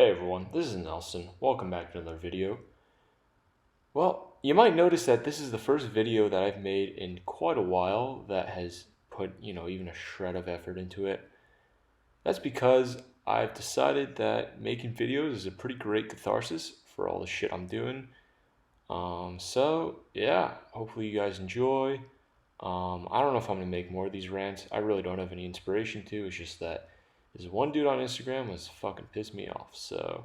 Hey everyone, this is Nelson. Welcome back to another video. Well, you might notice that this is the first video that I've made in quite a while that has put, even a shred of effort into it. That's because I've decided that making videos is a pretty great catharsis for all the shit I'm doing. Yeah, hopefully you guys enjoy. I don't know if I'm gonna make more of these rants. I really don't have any inspiration to. It's just that this one dude on Instagram was fucking pissed me off. So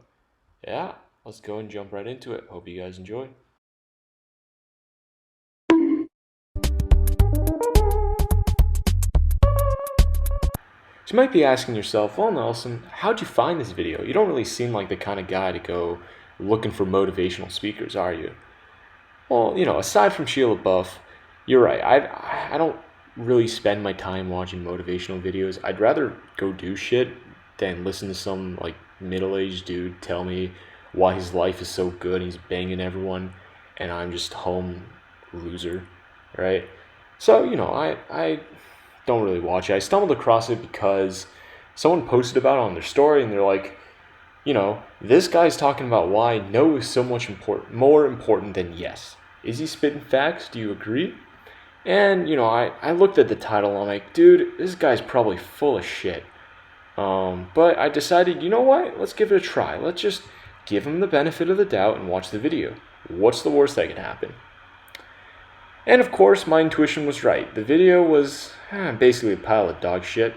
yeah, let's go and jump right into it. Hope you guys enjoy. So you might be asking yourself, well, Nelson, how'd you find this video? You don't really seem like the kind of guy to go looking for motivational speakers, are you? Well, aside from Sheila Buff, you're right. I don't really spend my time watching motivational videos. I'd rather go do shit than listen to some like middle-aged dude tell me why his life is so good and he's banging everyone and I'm just home loser, right? So, I don't really watch it. I stumbled across it because someone posted about it on their story and they're like, this guy's talking about why no is so much more important than yes. Is he spitting facts? Do you agree? And, I looked at the title and I'm like, dude, this guy's probably full of shit. But I decided, you know what? Let's give it a try. Let's just give him the benefit of the doubt and watch the video. What's the worst that could happen? And of course, my intuition was right. The video was basically a pile of dog shit.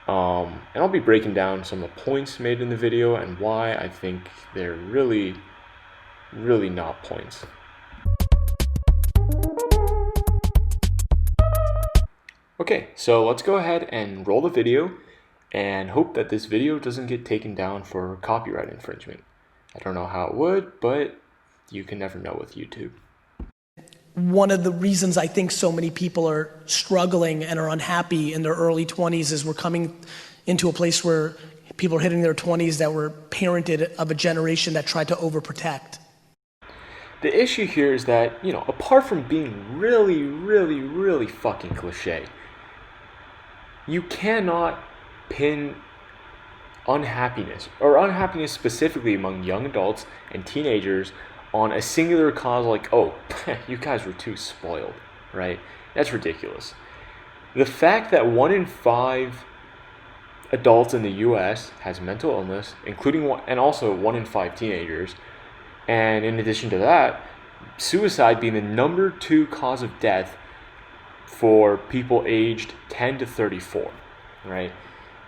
And I'll be breaking down some of the points made in the video and why I think they're really, really not points. Okay, so let's go ahead and roll the video and hope that this video doesn't get taken down for copyright infringement. I don't know how it would, but you can never know with YouTube. One of the reasons I think so many people are struggling and are unhappy in their early 20s is we're coming into a place where people are hitting their 20s that were parented of a generation that tried to overprotect. The issue here is that, apart from being really, really, really fucking cliche, you cannot pin unhappiness, or unhappiness specifically among young adults and teenagers, on a singular cause like, oh, you guys were too spoiled, right? That's ridiculous. The fact that 1 in 5 adults in the US has mental illness, including and also 1 in 5 teenagers, and in addition to that, suicide being the number 2 cause of death for people aged 10 to 34, right?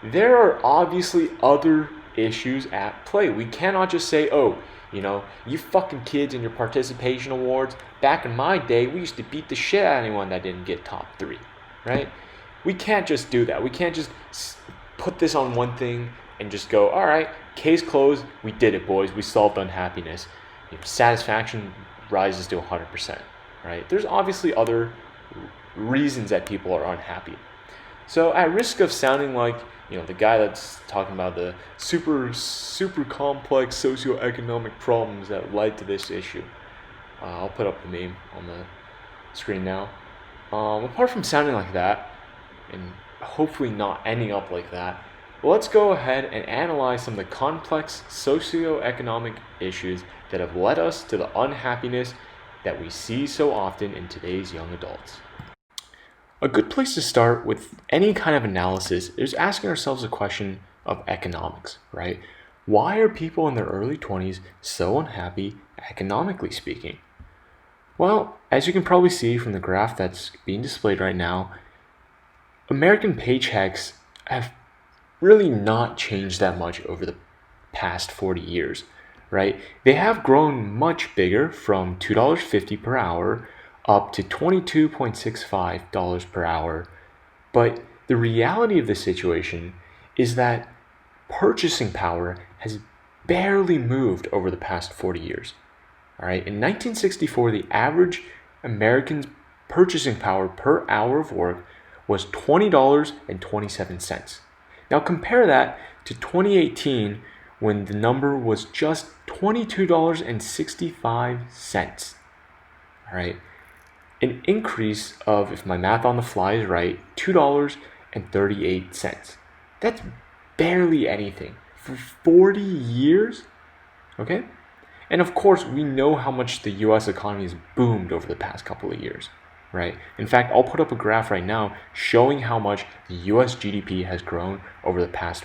There are obviously other issues at play. We cannot just say, oh, you fucking kids and your participation awards. Back in my day, we used to beat the shit out of anyone that didn't get top 3, right? We can't just do that. We can't just put this on one thing and just go, all right, case closed. We did it, boys. We solved unhappiness. Satisfaction rises to 100%, right? There's obviously other reasons that people are unhappy. So at risk of sounding like, the guy that's talking about the super complex socioeconomic problems that led to this issue. I'll put up the meme on the screen now. Apart from sounding like that, and hopefully not ending up like that, let's go ahead and analyze some of the complex socioeconomic issues that have led us to the unhappiness that we see so often in today's young adults. A good place to start with any kind of analysis is asking ourselves the question of economics, right? Why are people in their early 20s so unhappy, economically speaking? Well, as you can probably see from the graph that's being displayed right now, American paychecks have really not changed that much over the past 40 years, right? They have grown much bigger from $2.50 per hour up to $22.65 per hour. But the reality of the situation is that purchasing power has barely moved over the past 40 years. All right, in 1964, the average American's purchasing power per hour of work was $20.27. Now compare that to 2018 when the number was just $22.65. All right. An increase of, if my math on the fly is right, $2.38. That's barely anything. for 40 years. Okay? And of course, we know how much the US economy has boomed over the past couple of years, right? In fact, I'll put up a graph right now showing how much the US GDP has grown over the past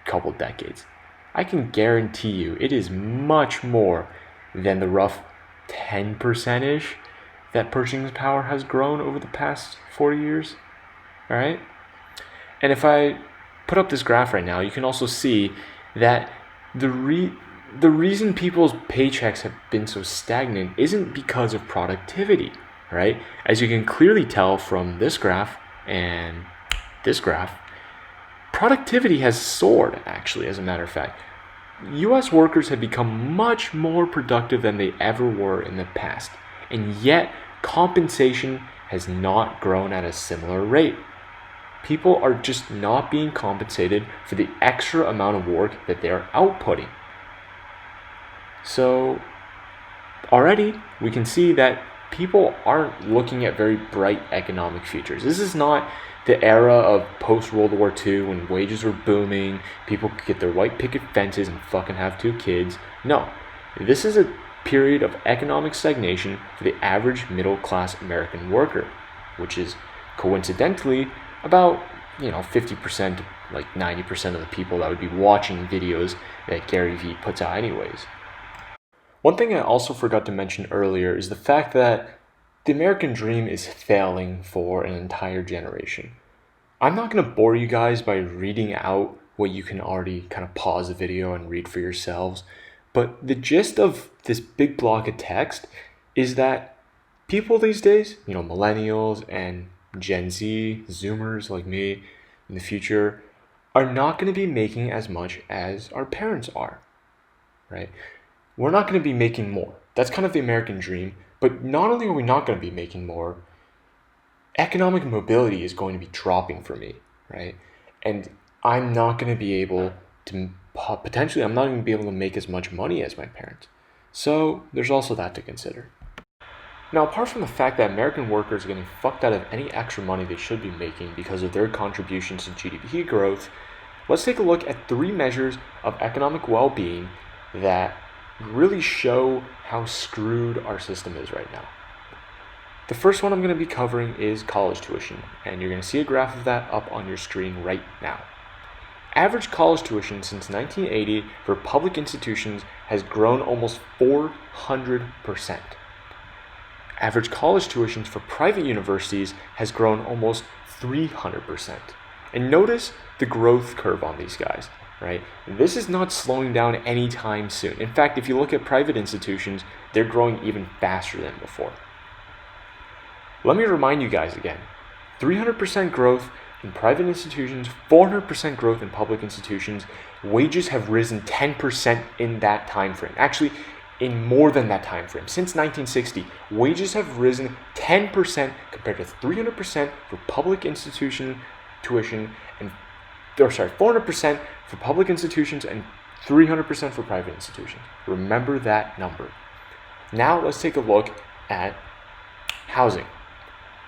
couple decades. I can guarantee you it is much more than the rough 10%-ish that purchasing power has grown over the past 40 years, all right? And if I put up this graph right now, you can also see that the reason people's paychecks have been so stagnant isn't because of productivity, right? As you can clearly tell from this graph and this graph, productivity has soared, actually, as a matter of fact. US workers have become much more productive than they ever were in the past, and yet compensation has not grown at a similar rate. People are just not being compensated for the extra amount of work that they are outputting. So already we can see that people aren't looking at very bright economic futures. This is not the era of post-World War II when wages were booming, people could get their white picket fences and fucking have 2 kids. No, this is a period of economic stagnation for the average middle-class American worker, which is coincidentally about 50%, like 90% of the people that would be watching videos that Gary Vee puts out anyways. One thing I also forgot to mention earlier is the fact that the American dream is failing for an entire generation. I'm not going to bore you guys by reading out what you can already kind of pause the video and read for yourselves, but the gist of this big block of text is that people these days, millennials and Gen Z, Zoomers like me in the future, are not going to be making as much as our parents are, right? We're not going to be making more. That's kind of the American dream. But not only are we not going to be making more, economic mobility is going to be dropping for me, right? And I'm not going to be able to, potentially, I'm not going to be able to make as much money as my parents. So there's also that to consider. Now, apart from the fact that American workers are getting fucked out of any extra money they should be making because of their contributions to GDP growth, let's take a look at 3 measures of economic well-being that really show how screwed our system is right now. The first one I'm going to be covering is college tuition, and you're going to see a graph of that up on your screen right now. Average college tuition since 1980 for public institutions has grown almost 400%. Average college tuitions for private universities has grown almost 300%. And notice the growth curve on these guys, right? This is not slowing down anytime soon. In fact, if you look at private institutions, they're growing even faster than before. Let me remind you guys again, 300% growth in private institutions, 400% growth in public institutions. Wages have risen 10% in that time frame. Actually, in more than that time frame. Since 1960, wages have risen 10% compared to 300% for public institution tuition and 400% for public institutions and 300% for private institutions. Remember that number. Now let's take a look at housing.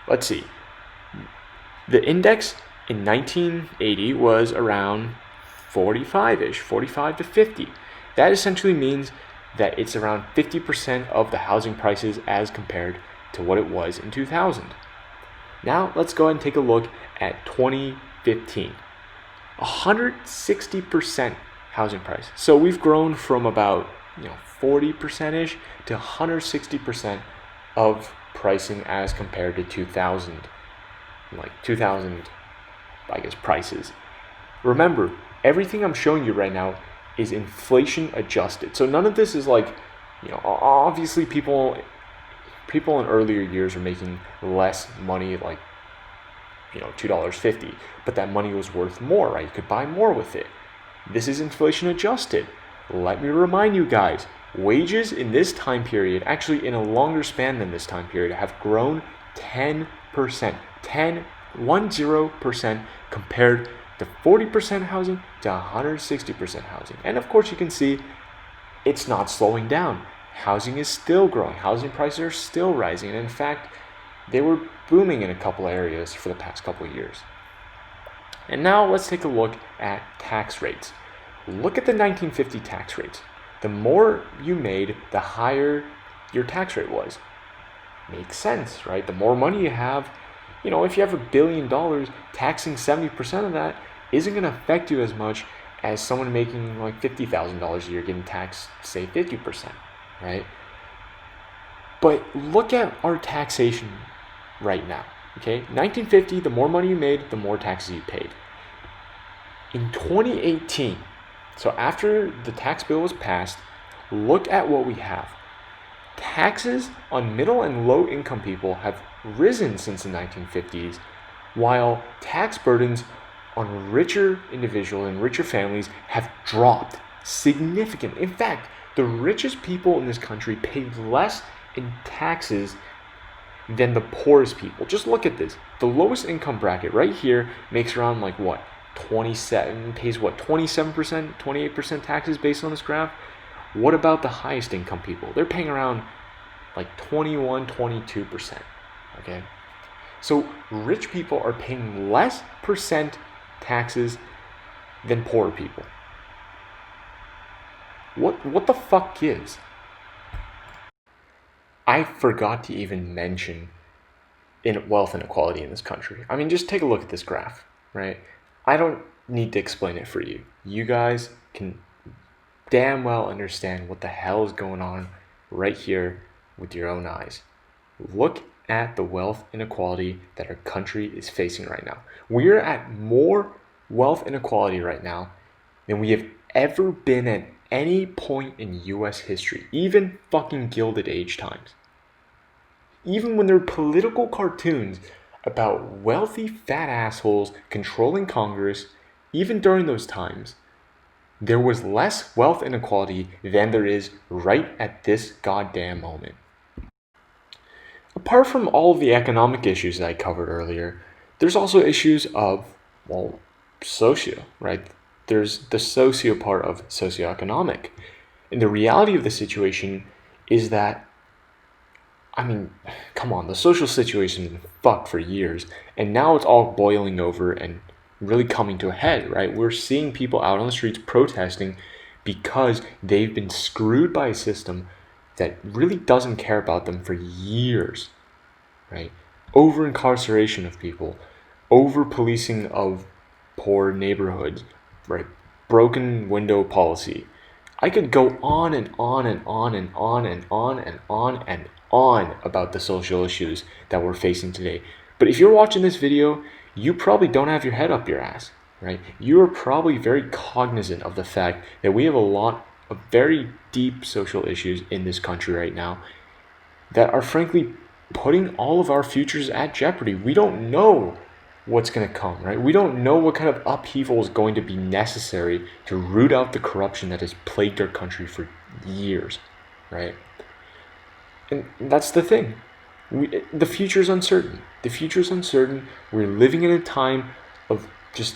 Let's see. The index in 1980 was around 45-ish, 45 to 50. That essentially means that it's around 50% of the housing prices as compared to what it was in 2000. Now let's go ahead and take a look at 2015. 160% housing price. So we've grown from about 40%-ish to 160% of pricing as compared to 2000, I guess, prices. Remember, everything I'm showing you right now is inflation adjusted. So none of this is obviously people in earlier years are making less money, like $2.50, but that money was worth more, right? You could buy more with it. This is inflation adjusted. Let me remind you guys, wages in this time period, actually in a longer span than this time period, have grown 10%, 10% compared to 40% housing to 160% housing. And of course you can see it's not slowing down. Housing is still growing. Housing prices are still rising. And in fact, they were booming in a couple areas for the past couple of years. And now let's take a look at tax rates. Look at the 1950 tax rates. The more you made, the higher your tax rate was. Makes sense, right? The more money you have, if you have $1 billion, taxing 70% of that isn't going to affect you as much as someone making like $50,000 a year getting taxed, say, 50%, right? But look at our taxation right now, okay? 1950, the more money you made, the more taxes you paid. In 2018, so after the tax bill was passed, look at what we have. Taxes on middle and low income people have risen since the 1950s, while tax burdens on richer individuals and richer families have dropped significantly. In fact, the richest people in this country pay less in taxes than the poorest people. Just look at this. The lowest income bracket right here makes around 27, pays 27%, 28% taxes based on this graph. What about the highest income people? They're paying around 21, 22%, okay? So rich people are paying less percent taxes than poor people. What the fuck gives? I forgot to even mention wealth inequality in this country. I mean, just take a look at this graph, right? I don't need to explain it for you. You guys can damn well understand what the hell is going on right here with your own eyes. Look at the wealth inequality that our country is facing right now. We're at more wealth inequality right now than we have ever been at any point in US history, even fucking Gilded Age times. Even when there are political cartoons about wealthy fat assholes controlling Congress, even during those times, there was less wealth inequality than there is right at this goddamn moment. Apart from all of the economic issues that I covered earlier, there's also issues of, socio, right? There's the socio part of socioeconomic. And the reality of the situation is that, come on, the social situation has been fucked for years, and now it's all boiling over and really coming to a head, right? We're seeing people out on the streets protesting because they've been screwed by a system that really doesn't care about them for years, right? Over incarceration of people, over policing of poor neighborhoods, right? Broken window policy. I could go on and on and on and on and on and on and on about the social issues that we're facing today. But if you're watching this video, you probably don't have your head up your ass, right? You are probably very cognizant of the fact that we have a lot of very deep social issues in this country right now that are frankly putting all of our futures at jeopardy. We don't know what's going to come, right? We don't know what kind of upheaval is going to be necessary to root out the corruption that has plagued our country for years, right? And that's the thing. The future is uncertain. The future is uncertain. We're living in a time of just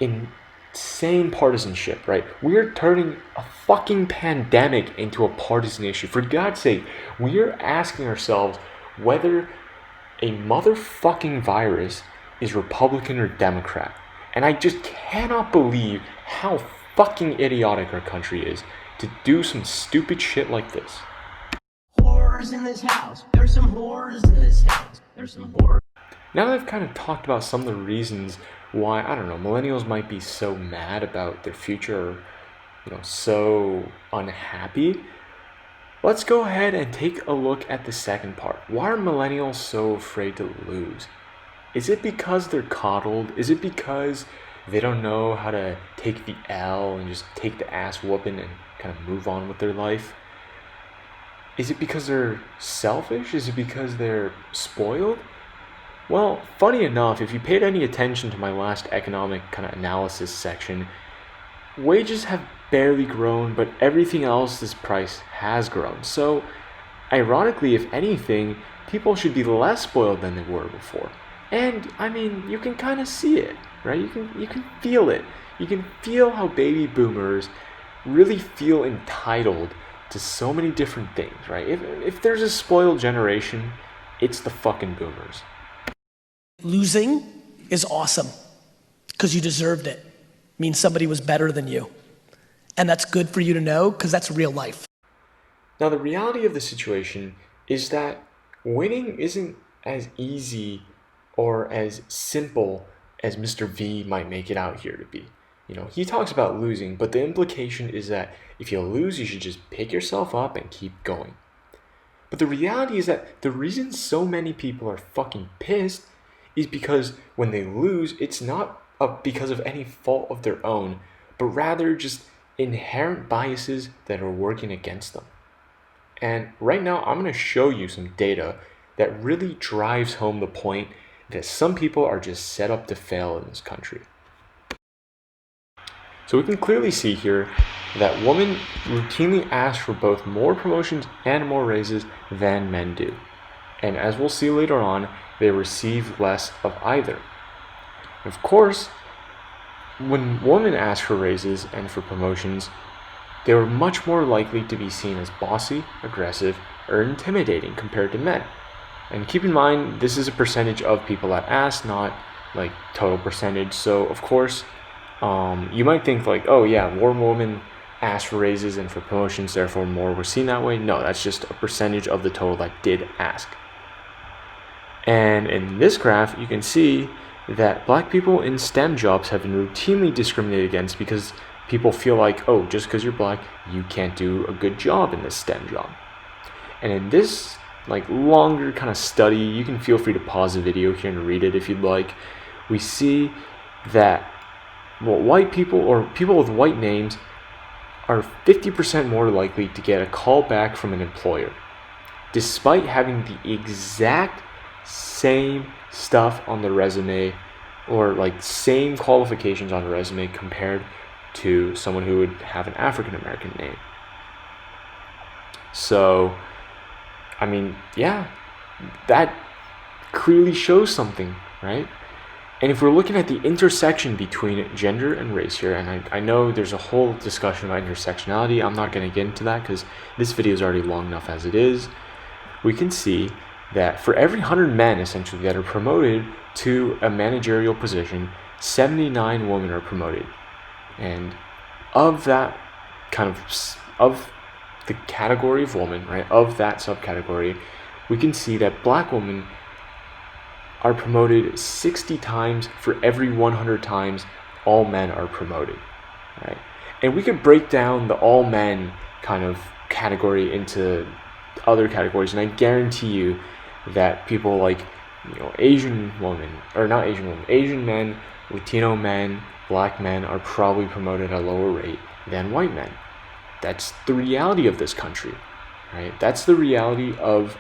insane partisanship, right? We're turning a fucking pandemic into a partisan issue. For God's sake, we're asking ourselves whether a motherfucking virus is Republican or Democrat. And I just cannot believe how fucking idiotic our country is to do some stupid shit like this. Whores in this house. There's some whores in this house. There's some whores. Now that I've kind of talked about some of the reasons why, millennials might be so mad about their future or, so unhappy, let's go ahead and take a look at the second part. Why are millennials so afraid to lose? Is it because they're coddled? Is it because they don't know how to take the L and just take the ass whooping and kind of move on with their life? Is it because they're selfish? Is it because they're spoiled? Well, funny enough, if you paid any attention to my last economic kind of analysis section, wages have barely grown, but everything else's price has grown. So, ironically, if anything, people should be less spoiled than they were before. And, you can kind of see it, right? You can feel it. You can feel how baby boomers really feel entitled to so many different things, right? If there's a spoiled generation, it's the fucking boomers. Losing is awesome because you deserved it. It means somebody was better than you. And that's good for you to know because that's real life. Now, the reality of the situation is that winning isn't as easy or as simple as Mr. V might make it out here to be. He talks about losing, but the implication is that if you lose, you should just pick yourself up and keep going. But the reality is that the reason so many people are fucking pissed is because when they lose, it's not because of any fault of their own, but rather just inherent biases that are working against them. And right now, I'm going to show you some data that really drives home the point that some people are just set up to fail in this country. So we can clearly see here that women routinely ask for both more promotions and more raises than men do. And as we'll see later on, they receive less of either. Of course, when women ask for raises and for promotions, they were much more likely to be seen as bossy, aggressive, or intimidating compared to men. And keep in mind, this is a percentage of people that ask, not like total percentage. So of course, you might think like, oh yeah, more women ask for raises and for promotions, therefore more were seen that way. No, that's just a percentage of the total that did ask. And in this graph, you can see that black people in STEM jobs have been routinely discriminated against because people feel like, oh, just because you're black, you can't do a good job in this STEM job. And in this like longer kind of study, you can feel free to pause the video here and read it if you'd like. We see that white people or people with white names are 50% more likely to get a call back from an employer, despite having the exact same stuff on the resume or like same qualifications on the resume compared to someone who would have an African American name. So, I mean, yeah, that clearly shows something, right? And if we're looking at the intersection between gender and race here, and I know there's a whole discussion about intersectionality, I'm not going to get into that because this video is already long enough as it is, we can see that for every 100 men essentially that are promoted to a managerial position, 79 women are promoted. And of that kind of the category of woman, right, of that subcategory, we can see that black women are promoted 60 times for every 100 times all men are promoted, right? And we could break down the all men kind of category into other categories, and I guarantee you that people like, Asian women, or not Asian women, Asian men, Latino men, black men are probably promoted at a lower rate than white men. That's the reality of this country, right? That's the reality of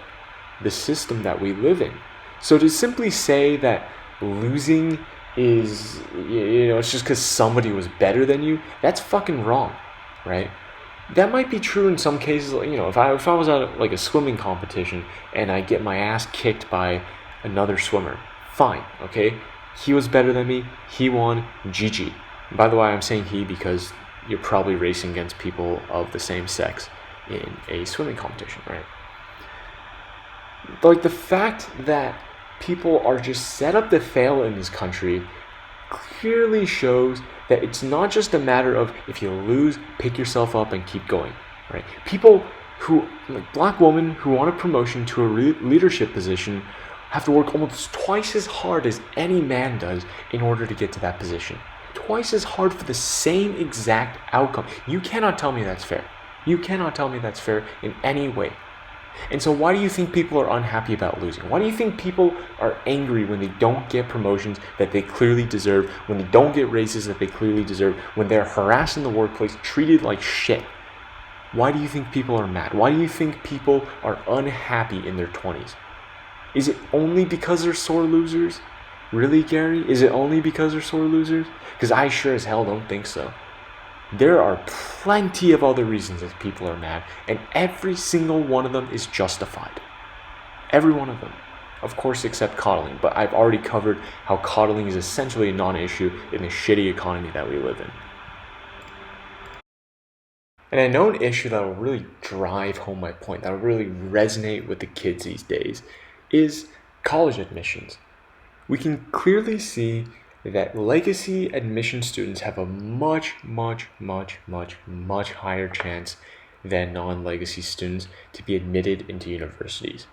the system that we live in. So to simply say that losing is, it's just because somebody was better than you, that's fucking wrong, right? That might be true in some cases. If I was at like a swimming competition and I get my ass kicked by another swimmer, fine, okay? He was better than me, he won, GG. By the way, I'm saying he because you're probably racing against people of the same sex in a swimming competition, right? Like the fact that people are just set up to fail in this country clearly shows that it's not just a matter of if you lose, pick yourself up and keep going, right? People who, like black women who want a promotion to a leadership position, have to work almost twice as hard as any man does in order to get to that position. Twice as hard for the same exact outcome. You cannot tell me that's fair. You cannot tell me that's fair in any way. And so why do you think people are unhappy about losing? Why do you think people are angry when they don't get promotions that they clearly deserve, when they don't get raises that they clearly deserve, when they're harassed in the workplace, treated like shit? Why do you think people are mad? Why do you think people are unhappy in their 20s? Is it only because they're sore losers? Really, Gary? Is it only because they're sore losers? Because I sure as hell don't think so. There are plenty of other reasons that people are mad, and every single one of them is justified. Every one of them. Of course, except coddling, but I've already covered how coddling is essentially a non-issue in the shitty economy that we live in. And I know an issue that will really drive home my point, that will really resonate with the kids these days, is college admissions. We can clearly see that legacy admission students have a much, much, much, much, much higher chance than non-legacy students to be admitted into universities.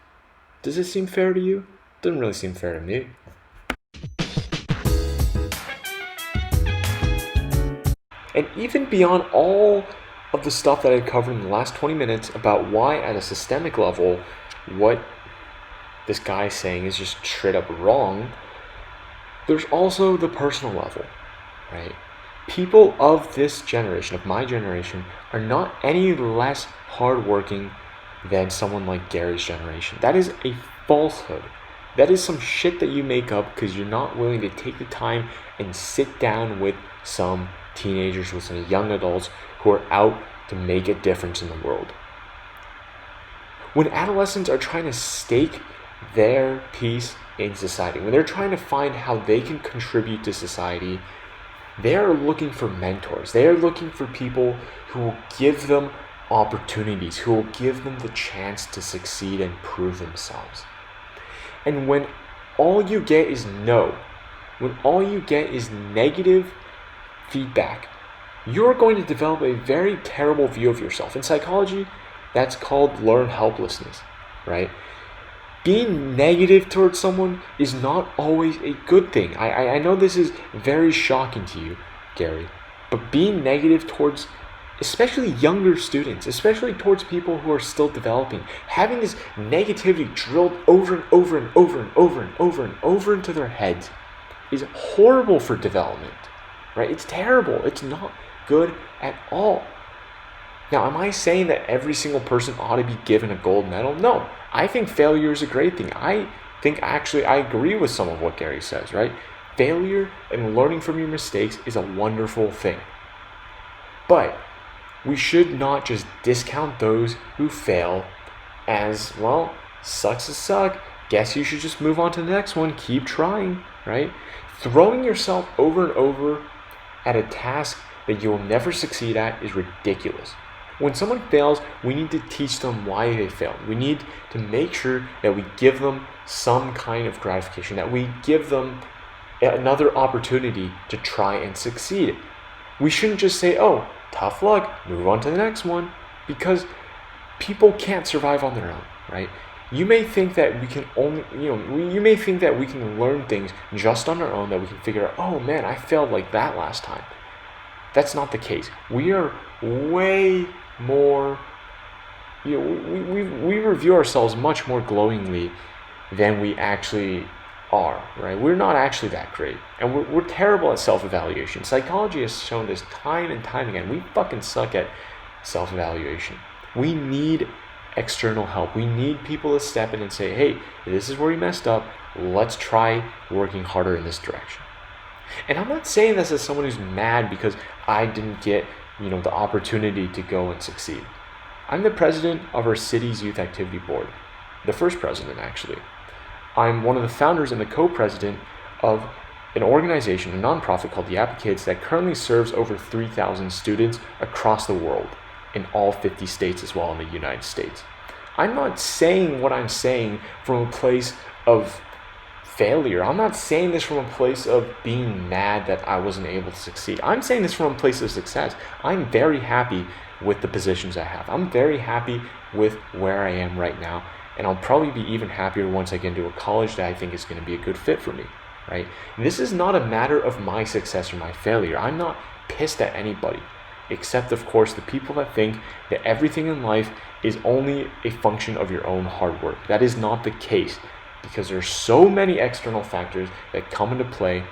Does it seem fair to you? Doesn't really seem fair to me. And even beyond all of the stuff that I covered in the last 20 minutes about why at a systemic level what this guy is saying is just straight up wrong, there's also the personal level, right? People of this generation, of my generation, are not any less hardworking than someone like Gary's generation. That is a falsehood. That is some shit that you make up because you're not willing to take the time and sit down with some teenagers, with some young adults who are out to make a difference in the world. When adolescents are trying to stake their piece in society, when they're trying to find how they can contribute to society, they are looking for mentors. They are looking for people who will give them opportunities, who will give them the chance to succeed and prove themselves. And when all you get is no, when all you get is negative feedback, you're going to develop a very terrible view of yourself. In psychology, that's called learned helplessness, right? Being negative towards someone is not always a good thing. I know this is very shocking to you, Gary, but being negative towards especially younger students, especially towards people who are still developing, having this negativity drilled over and over and over and over and over and over into their heads is horrible for development, right? It's terrible. It's not good at all. Now, am I saying that every single person ought to be given a gold medal? No. I think failure is a great thing. I think actually I agree with some of what Gary says, right? Failure and learning from your mistakes is a wonderful thing. But we should not just discount those who fail as, well, sucks to suck. Guess you should just move on to the next one. Keep trying, right? Throwing yourself over and over at a task that you will never succeed at is ridiculous. When someone fails, we need to teach them why they failed. We need to make sure that we give them some kind of gratification, that we give them another opportunity to try and succeed. We shouldn't just say, oh, tough luck, move on to the next one, because people can't survive on their own, right? You may think that we can only, you may think that we can learn things just on our own, that we can figure out, oh man, I failed like that last time. That's not the case. We are way more, we review ourselves much more glowingly than we actually are, right? We're not actually that great. And we're terrible at self-evaluation. Psychology has shown this time and time again. We fucking suck at self-evaluation. We need external help. We need people to step in and say, hey, this is where we messed up. Let's try working harder in this direction. And I'm not saying this as someone who's mad because I didn't get, the opportunity to go and succeed. I'm the president of our city's youth activity board. The first president, actually. I'm one of the founders and the co-president of an organization, a nonprofit called the Apple Kids that currently serves over 3,000 students across the world in all 50 states as well in the United States. I'm not saying what I'm saying from a place of failure. I'm not saying this from a place of being mad that I wasn't able to succeed. I'm saying this from a place of success. I'm very happy with the positions I have. I'm very happy with where I am right now. And I'll probably be even happier once I get into a college that I think is going to be a good fit for me, right? This is not a matter of my success or my failure. I'm not pissed at anybody, except, of course, the people that think that everything in life is only a function of your own hard work. That is not the case, because there's so many external factors that come into play.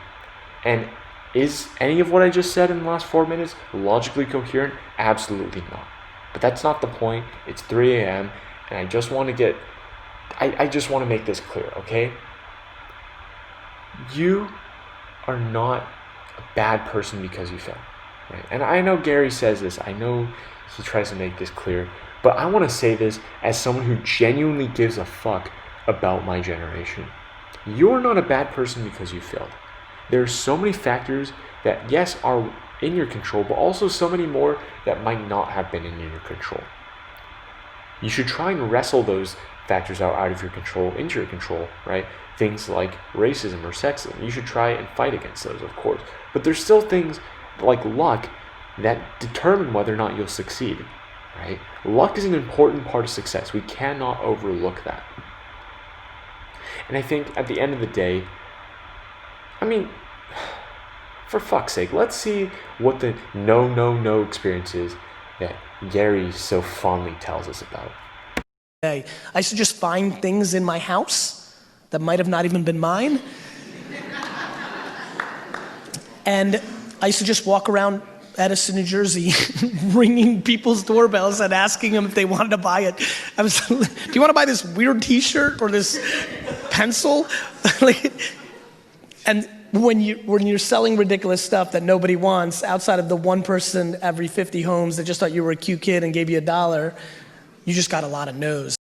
And is any of what I just said in the last 4 minutes logically coherent? Absolutely not. But that's not the point. It's 3 a.m. and I just want to make this clear, okay? You are not a bad person because you fail, right? And I know Gary says this. I know he tries to make this clear. But I want to say this as someone who genuinely gives a fuck about my generation. You're not a bad person because you failed. There are so many factors that, yes, are in your control, but also so many more that might not have been in your control. You should try and wrestle those factors out of your control into your control, right? Things like racism or sexism. You should try and fight against those, of course. But there's still things like luck that determine whether or not you'll succeed, right? Luck is an important part of success. We cannot overlook that. And I think at the end of the day, I mean, for fuck's sake, let's see what the no experience is that Gary so fondly tells us about. I used to just find things in my house that might have not even been mine. And I used to just walk around Edison, New Jersey, ringing people's doorbells and asking them if they wanted to buy it. I was, do you want to buy this weird t-shirt or this pencil? And when you're selling ridiculous stuff that nobody wants, outside of the one person every 50 homes that just thought you were a cute kid and gave you $1, you just got a lot of no's.